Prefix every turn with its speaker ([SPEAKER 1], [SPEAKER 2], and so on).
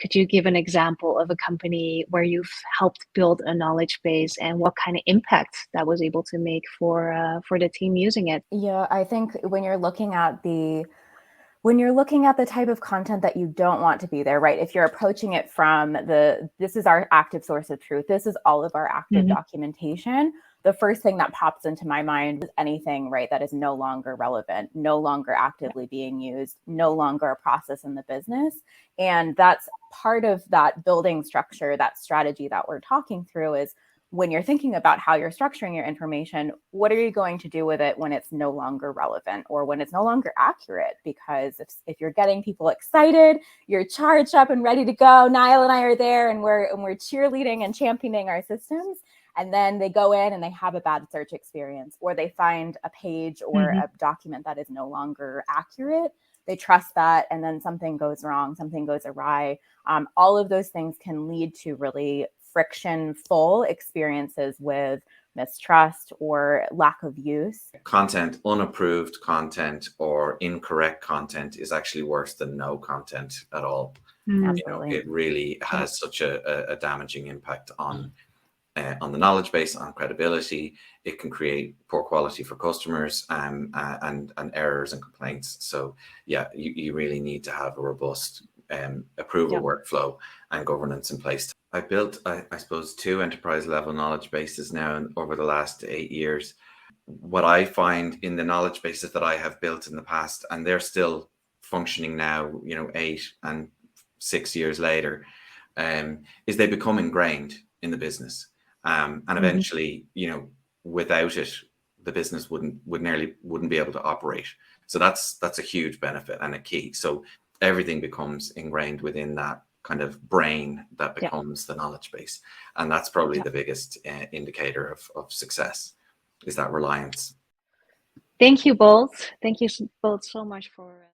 [SPEAKER 1] Could you give an example of a company where you've helped build a knowledge base and what kind of impact that was able to make for the team using it?
[SPEAKER 2] Yeah, I think when you're looking at the type of content that you don't want to be there, right? If you're approaching it from this is our active source of truth, this is all of our active documentation, the first thing that pops into my mind is anything, right, that is no longer relevant, no longer actively being used, no longer a process in the business. And that's part of that building structure, that strategy that we're talking through is when you're thinking about how you're structuring your information, what are you going to do with it when it's no longer relevant or when it's no longer accurate? Because if you're getting people excited, you're charged up and ready to go, Niall and I are there and we're cheerleading and championing our systems. And then they go in and they have a bad search experience, or they find a page or a document that is no longer accurate. They trust that, and then something goes wrong, something goes awry. All of those things can lead to really friction-full experiences with mistrust or lack of use.
[SPEAKER 3] Content, unapproved content or incorrect content is actually worse than no content at all.
[SPEAKER 2] Absolutely.
[SPEAKER 3] It really has such a damaging impact on the knowledge base, on credibility. It can create poor quality for customers and errors and complaints. So yeah, you really need to have a robust approval workflow and governance in place. I built, I suppose, 2 enterprise level knowledge bases now over the last 8 years. What I find in the knowledge bases that I have built in the past, and they're still functioning now, 8 and 6 years later, is they become ingrained in the business. And eventually, without it, the business wouldn't be able to operate. So that's a huge benefit and a key. So everything becomes ingrained within that kind of brain that becomes the knowledge base. And that's probably the biggest indicator of success, is that reliance.
[SPEAKER 1] Thank you both. Thank you both so much for